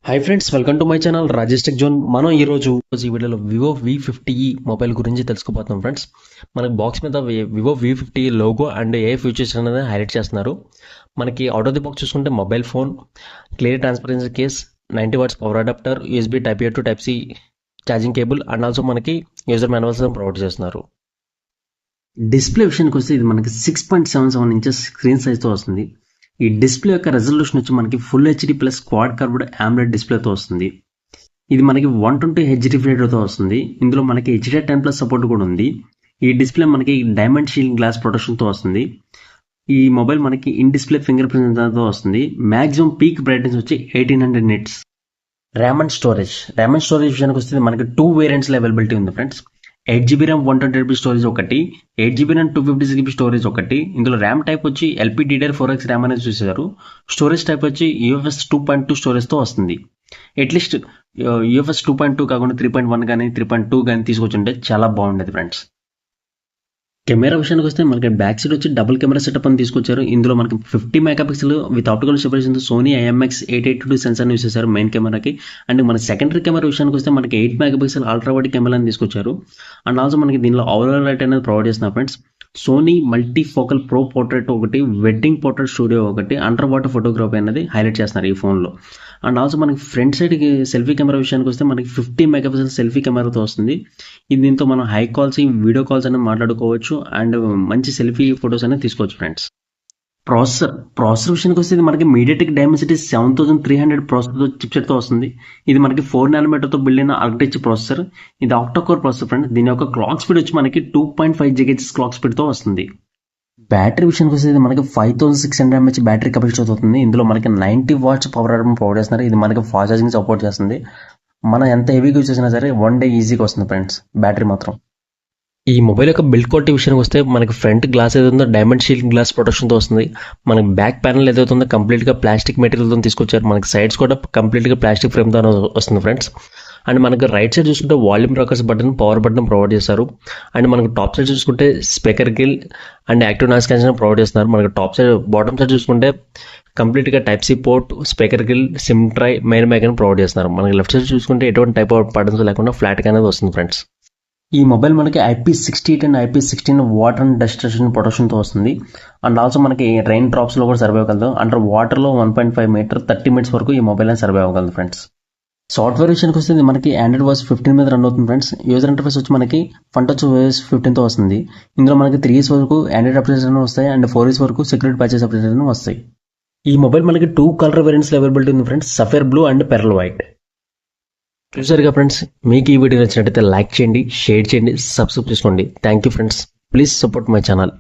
Hi friends, welcome to my channel Rajesh tech zone. మనం ఈ వీడియోలో వివో V50e మొబైల్ గురించి తెలుసుకోబోతున్నాం ఫ్రెండ్స్. మనకి బాక్స్ మీద Vivo V50e logo and a features అనేది హైలైట్ చేస్తున్నారు. మనకి అవుట్ ఆఫ్ ది బాక్స్ చూసుకుంటే mobile phone, clear transparency case, 90 watts power adapter, USB Type-A to Type-C charging cable and also మనకి user manuals provide చేస్తున్నారు. Display విషయానికి వస్తే ఇది మనకి 6.77 ఇంచెస్ స్క్రీన్ సైజ్తో వస్తుంది. ఈ డిస్ప్లే యొక్క రెజల్యూషన్ వచ్చి మనకి full HD plus quad curved AMOLED డిస్ప్లేతో వస్తుంది. ఇది మనకి 120 Hz రిఫ్రెష్తో వస్తుంది. ఇందులో మనకి HDR10+ సపోర్ట్ కూడా ఉంది. ఈ డిస్ప్లే మనకి డైమండ్ షీల్డ్ గ్లాస్ ప్రొటెక్షన్తో వస్తుంది. ఈ మొబైల్ మనకి ఇన్ డిస్ప్లే ఫింగర్ ప్రింట్తో వస్తుంది. మ్యాక్సిమం పీక్ బ్రైట్నెస్ వచ్చి 1800 nits. ర్యామ్ అండ్ స్టోరేజ్ విషయానికి వస్తే మనకి 2 వేరియంట్స్లో అవైలబిలిటీ ఉంది friends. 8GB RAM 128GB storage ఒకటి, 8GB ర్యామ్ 256GB స్టోరేజ్ ఒకటి. ఇందులో ర్యామ్ టైప్ వచ్చి LPDDR4X ర్యామ్ అనేది చూసేశారు. స్టోరేజ్ టైప్ వచ్చి UFS 2.2 స్టోరేజ్తో వస్తుంది. అట్లీస్ట్ UFS 2.2 కాకుండా 3.1 కానీ 3.2 కానీ తీసుకొచ్చుంటే చాలా బాగుండేది ఫ్రెండ్స్. కెమెరా విషయానికి వస్తే మనకి బ్యాక్ సైడ్ వచ్చి డబుల్ కెమెరా సెటప్ అని తీసుకొచ్చారు. ఇందులో మనకి 50 megapixel with optical separation Sony IMX882 సెన్సార్ని యూస్ చేశారు మెయిన్ కెమెరాకి. అండ్ మన సెకండరీ కెమెరా విషయానికి వస్తే మనకి 8 మెగాపిక్సెల్ అల్ట్రా వైడ్ కెమెరాని తీసుకొచ్చారు. అండ్ ఆల్సో మనకి దీనిలో ఓవరాల్ లైట్ అనేది ప్రొవైడ్ చేస్తున్నారు friends. Sony multi focal pro portrait ఒకటి, వెడ్డింగ్ పోర్ట్రేట్ స్టూడియో ఒకటి, అండర్ వాటర్ ఫోటోగ్రఫీ అనేది హైలైట్ చేస్తున్నారు ఈ ఫోన్లో. అండ్ ఆల్సో మనకి ఫ్రంట్ సైడ్ సెల్ఫీ కెమెరా విషయానికి వస్తే మనకి 50 మెగాపిక్సెల్ సెల్ఫీ కెమెరాతో వస్తుంది. ఇది దీంతో మనం హై కాల్స్, వీడియో కాల్స్ అనేది మాట్లాడుకోవచ్చు అండ్ మంచి సెల్ఫీ ఫొటోస్ అనేది తీసుకోవచ్చు ఫ్రెండ్స్. ప్రాసెసర్ విషయానికి వస్తే ఇది మనకి MediaTek Dimensity 7300 ప్రాసెసర్తో చిప్సెట్తో వస్తుంది. ఇది మనకి 4nm బిల్డ్ అయిన ఆర్కిటెక్చర్ ప్రాసెసర్. ఇది ఆక్టోకోర్ ప్రాసెసర్ ఫ్రెండ్స్. దీని యొక్క క్లాక్ స్పీడ్ వచ్చి మనకి 2.5 GHz క్లాక్ స్పీడ్తో వస్తుంది. బ్యాటరీ విషయానికి వస్తే ఇది మనకి 5600 mAh బ్యాటరీ కెపాసిటీ అవుతుంది. ఇందులో మనకి 90 వాట్స్ పవర్ అడాప్టర్ ప్రొవైడ్ చేస్తున్నారు. ఇది మనకి ఫాస్ట్ ఛార్జింగ్ సపోర్ట్ చేస్తుంది. మనం ఎంత హెవీగా యూజ్ చేసినా సరే 1 day ఈజీగా వస్తుంది ఫ్రెండ్స్ బ్యాటరీ మాత్రం. ఈ మొబైల్ యొక్క బిల్డ్ క్వాలిటీ విషయానికి వస్తే మనకి ఫ్రంట్ గ్లాస్ ఏదైతుందో డైమండ్ షీల్డ్ గ్లాస్ ప్రొటెక్షన్తో వస్తుంది. మనకి బ్యాక్ ప్యానల్ ఏదైతుందో కంప్లీట్గా ప్లాస్టిక్ మెటీరియల్తో తీసుకొచ్చారు. మనకి సైడ్స్ కూడా కంప్లీట్గా ప్లాస్టిక్ ఫ్రేమ్తో వస్తుంది ఫ్రెండ్స్. అండ్ మనకి రైట్ సైడ్ చూసుకుంటే volume rockers button, power button provide చేస్తారు. అండ్ మనకి టాప్ సైడ్ చూసుకుంటే speaker grill and active noise cancellation provide చేస్తున్నారు. మనకి బాటమ్ సైడ్ చూసుకుంటే కంప్లీట్గా Type-C port, speaker grill, SIM tray, main mic అని ప్రొవైడ్ చేస్తున్నారు. మనకి లెఫ్ట్ సైడ్ చూసుకుంటే ఎటువంటి టైప్ ఆఫ్ బటన్స్ లేకుండా ఫ్లాట్గా అనేది వస్తుంది ఫ్రెండ్స్. ఈ మొబైల్ మనకి IP68 and IP16 water and dust ప్రొటెక్షన్తో వస్తుంది. అండ్ ఆల్సో మనకి రెయిన్ డ్రాప్స్లో కూడా సర్వే అవ్వగలదు. అండర్ వాటర్లో 1.5 మీటర్ 30 minutes వరకు ఈ మొబైల్ అనేది సర్వే అవ్వగలదు ఫ్రెండ్స్. సాఫ్ట్వేర్ విషయానికి వస్తే మనకి Android version 15 మీద రన్ అవుతుంది ఫ్రెండ్స్. యూజర్ ఇంటర్ఫేస్ వచ్చి మనకి FunTouch OS 15తో వస్తుంది. ఇందులో మనకి 3 years వరకు Android అప్డేట్స్ వస్తాయి అండ్ 4 years వరకు సెక్యూరిటీ ప్యాచెస్ అప్డేట్స్ వస్తాయి. ఈ మొబైల్ మనకి 2 కలర్ వేరియంట్స్లో అవైలబిలిటీ ఉంది friends, sapphire blue and pearl white. చూసారుగా ఫ్రెండ్స్, మీకు ఈ వీడియో నచ్చినట్టయితే లైక్ చేయండి, షేర్ చేయండి, సబ్స్క్రైబ్ చేసుకోండి. Thank you friends, please support my channel.